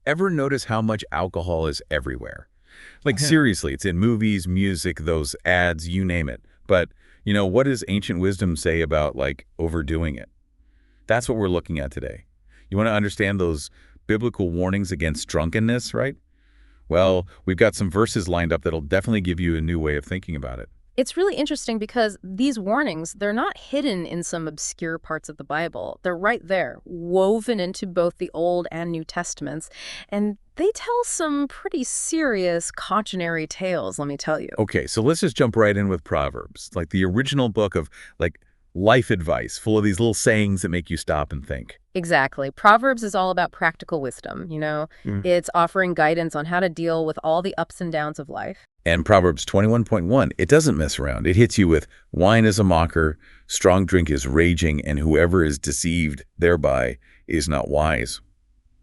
Ever notice how much alcohol is everywhere? Like Mhm. seriously, it's in movies, music, those ads, you name it. But, what does ancient wisdom say about like overdoing it? That's what we're looking at today. You want to understand those biblical warnings against drunkenness, right? Well, we've got some verses lined up that'll definitely give you a new way of thinking about it. It's really interesting because these warnings, they're not hidden in some obscure parts of the Bible. They're right there, woven into both the Old and New Testaments. And they tell some pretty serious cautionary tales, let me tell you. Okay, so let's just jump right in with Proverbs, like the original book of like life advice, full of these little sayings that make you stop and think. Exactly. Proverbs is all about practical wisdom, It's offering guidance on how to deal with all the ups and downs of life. And Proverbs 21.1, it doesn't mess around. It hits you with wine is a mocker, strong drink is raging, and whoever is deceived thereby is not wise.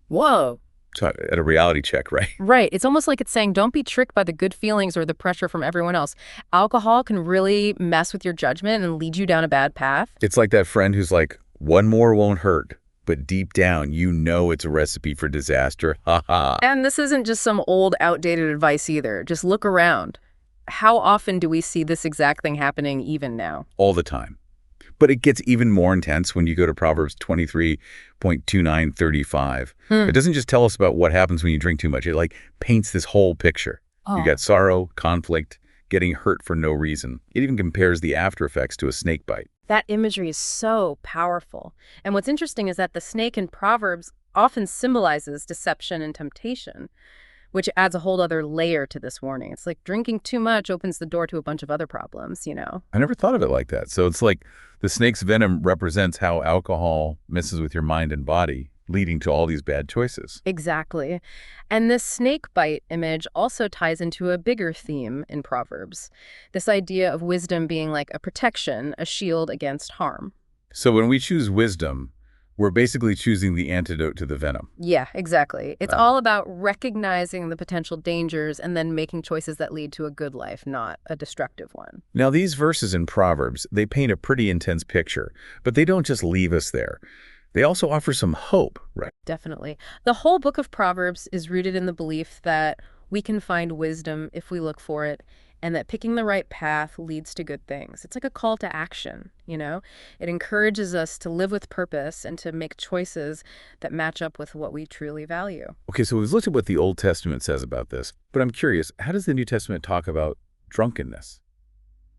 Whoa. So at a reality check, right? Right. It's almost like it's saying, don't be tricked by the good feelings or the pressure from everyone else. Alcohol can really mess with your judgment and lead you down a bad path. It's like that friend who's like, one more won't hurt, but deep down, you know it's a recipe for disaster. Ha ha. And this isn't just some old, outdated advice either. Just look around. How often do we see this exact thing happening even now? All the time. But it gets even more intense when you go to Proverbs 23.2935. It doesn't just tell us about what happens when you drink too much. It like paints this whole picture. You Oh. got sorrow, conflict, getting hurt for no reason. It even compares the after effects to a snake bite. That imagery is so powerful. And what's interesting is that the snake in Proverbs often symbolizes deception and temptation, which adds a whole other layer to this warning. It's like drinking too much opens the door to a bunch of other problems. I never thought of it like that. So it's like the snake's venom represents how alcohol messes with your mind and body, leading to all these bad choices. Exactly. And this snake bite image also ties into a bigger theme in Proverbs. This idea of wisdom being like a protection, a shield against harm. So when we choose wisdom, we're basically choosing the antidote to the venom. Yeah, exactly. It's all about recognizing the potential dangers and then making choices that lead to a good life, not a destructive one. Now, these verses in Proverbs, they paint a pretty intense picture, but they don't just leave us there. They also offer some hope, right? Definitely. The whole book of Proverbs is rooted in the belief that we can find wisdom if we look for it, and that picking the right path leads to good things. It's like a call to action. It encourages us to live with purpose and to make choices that match up with what we truly value. Okay, so we've looked at what the Old Testament says about this, but I'm curious, how does the New Testament talk about drunkenness?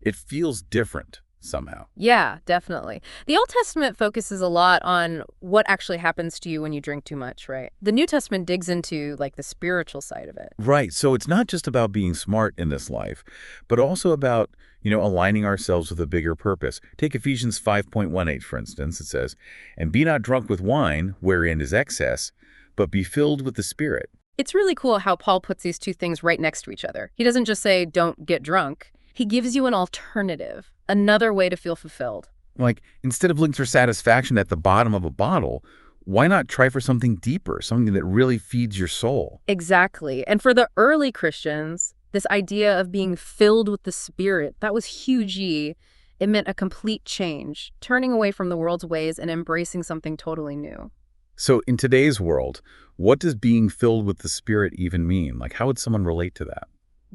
It feels different somehow. Yeah, definitely. The Old Testament focuses a lot on what actually happens to you when you drink too much, right? The New Testament digs into like the spiritual side of it. Right, so it's not just about being smart in this life, but also about, aligning ourselves with a bigger purpose. Take Ephesians 5.18, for instance. It says, and be not drunk with wine, wherein is excess, but be filled with the Spirit. It's really cool how Paul puts these two things right next to each other. He doesn't just say, don't get drunk. He gives you an alternative, another way to feel fulfilled. Like, instead of looking for satisfaction at the bottom of a bottle, why not try for something deeper, something that really feeds your soul? Exactly. And for the early Christians, this idea of being filled with the Spirit, that was huge. It meant a complete change, turning away from the world's ways and embracing something totally new. So in today's world, what does being filled with the Spirit even mean? Like, how would someone relate to that?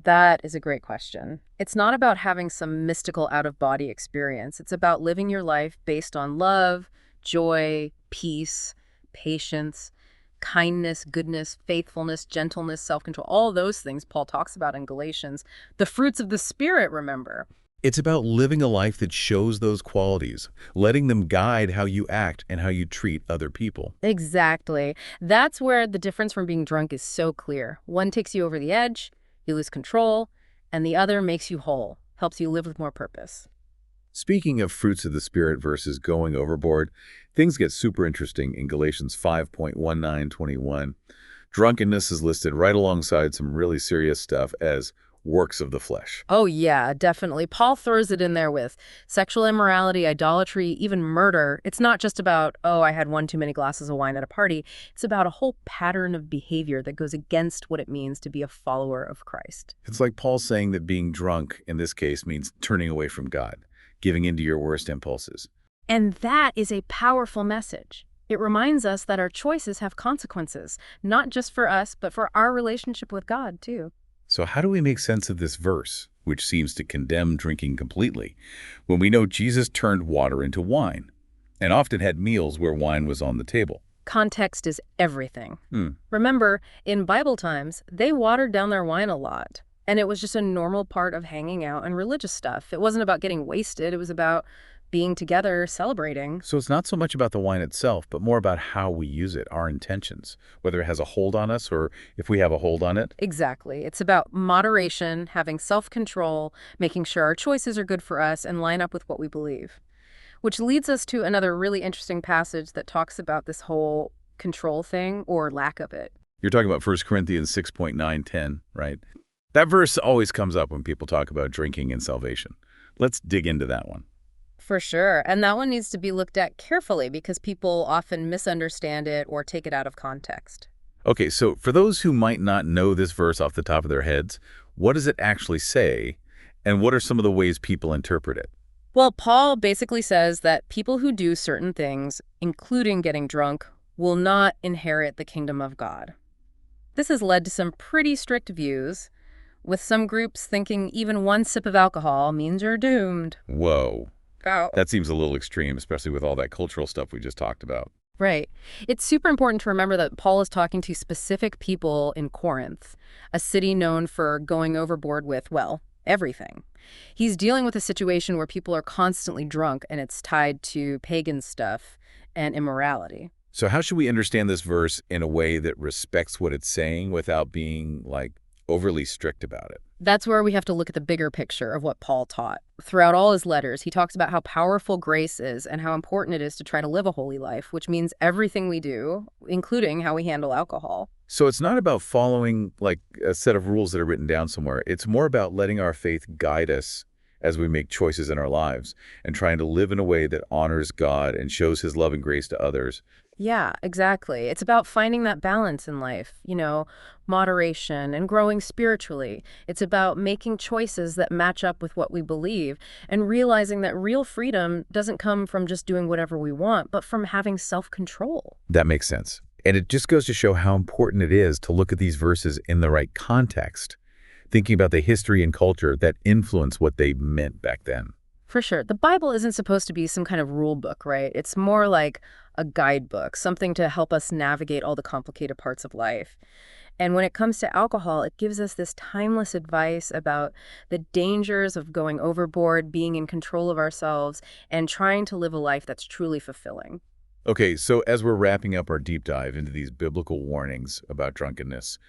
That is a great question. It's not about having some mystical out-of-body experience. It's about living your life based on love, joy, peace, patience, kindness, goodness, faithfulness, gentleness, self-control, all those things Paul talks about in Galatians. The fruits of the Spirit, remember. It's about living a life that shows those qualities, letting them guide how you act and how you treat other people. Exactly. That's where the difference from being drunk is so clear. One takes you over the edge, you lose control, and the other makes you whole, helps you live with more purpose. Speaking of fruits of the Spirit versus going overboard, things get super interesting in Galatians 5.1921. Drunkenness is listed right alongside some really serious stuff as works of the flesh. Oh, yeah, definitely. Paul throws it in there with sexual immorality, idolatry, even murder. It's not just about, oh, I had one too many glasses of wine at a party. It's about a whole pattern of behavior that goes against what it means to be a follower of Christ. It's like Paul saying that being drunk, in this case, means turning away from God, giving in to your worst impulses. And that is a powerful message. It reminds us that our choices have consequences, not just for us, but for our relationship with God, too. So how do we make sense of this verse, which seems to condemn drinking completely, when we know Jesus turned water into wine and often had meals where wine was on the table? Context is everything. Hmm. Remember, in Bible times, they watered down their wine a lot, and it was just a normal part of hanging out and religious stuff. It wasn't about getting wasted, it was about being together, celebrating. So it's not so much about the wine itself, but more about how we use it, our intentions, whether it has a hold on us or if we have a hold on it. Exactly. It's about moderation, having self-control, making sure our choices are good for us and line up with what we believe. Which leads us to another really interesting passage that talks about this whole control thing, or lack of it. You're talking about 1 Corinthians 6:9-10, right? That verse always comes up when people talk about drinking and salvation. Let's dig into that one. For sure. And that one needs to be looked at carefully because people often misunderstand it or take it out of context. Okay, so for those who might not know this verse off the top of their heads, what does it actually say, and what are some of the ways people interpret it? Well, Paul basically says that people who do certain things, including getting drunk, will not inherit the kingdom of God. This has led to some pretty strict views, with some groups thinking even one sip of alcohol means you're doomed. Whoa. Oh. That seems a little extreme, especially with all that cultural stuff we just talked about. Right. It's super important to remember that Paul is talking to specific people in Corinth, a city known for going overboard with, well, everything. He's dealing with a situation where people are constantly drunk, and it's tied to pagan stuff and immorality. So how should we understand this verse in a way that respects what it's saying without being, like, overly strict about it? That's where we have to look at the bigger picture of what Paul taught. Throughout all his letters, he talks about how powerful grace is and how important it is to try to live a holy life, which means everything we do, including how we handle alcohol. So it's not about following, like, a set of rules that are written down somewhere. It's more about letting our faith guide us as we make choices in our lives and trying to live in a way that honors God and shows his love and grace to others. Yeah, exactly. It's about finding that balance in life, moderation and growing spiritually. It's about making choices that match up with what we believe and realizing that real freedom doesn't come from just doing whatever we want, but from having self-control. That makes sense. And it just goes to show how important it is to look at these verses in the right context, thinking about the history and culture that influence what they meant back then. For sure. The Bible isn't supposed to be some kind of rule book, right? It's more like a guidebook, something to help us navigate all the complicated parts of life. And when it comes to alcohol, it gives us this timeless advice about the dangers of going overboard, being in control of ourselves, and trying to live a life that's truly fulfilling. Okay, so as we're wrapping up our deep dive into these biblical warnings about drunkenness,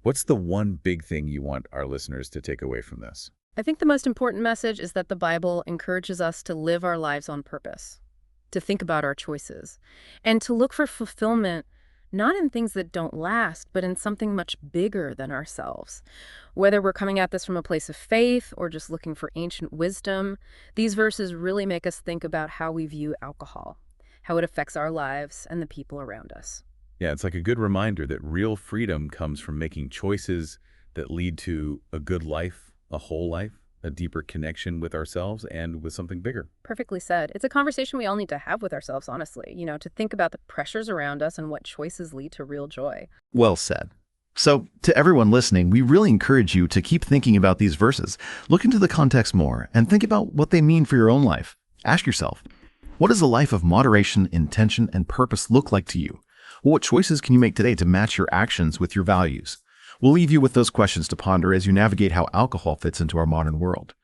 what's the one big thing you want our listeners to take away from this? I think the most important message is that the Bible encourages us to live our lives on purpose, to think about our choices, and to look for fulfillment not in things that don't last, but in something much bigger than ourselves. Whether we're coming at this from a place of faith or just looking for ancient wisdom, these verses really make us think about how we view alcohol, how it affects our lives and the people around us. Yeah, it's like a good reminder that real freedom comes from making choices that lead to a good life, a whole life, a deeper connection with ourselves and with something bigger. Perfectly said. It's a conversation we all need to have with ourselves, honestly, to think about the pressures around us and what choices lead to real joy. Well said. So, to everyone listening, we really encourage you to keep thinking about these verses. Look into the context more and think about what they mean for your own life. Ask yourself, what does a life of moderation, intention, and purpose look like to you? What choices can you make today to match your actions with your values? We'll leave you with those questions to ponder as you navigate how alcohol fits into our modern world.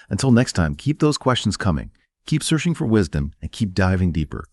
Until next time, keep those questions coming, keep searching for wisdom, and keep diving deeper.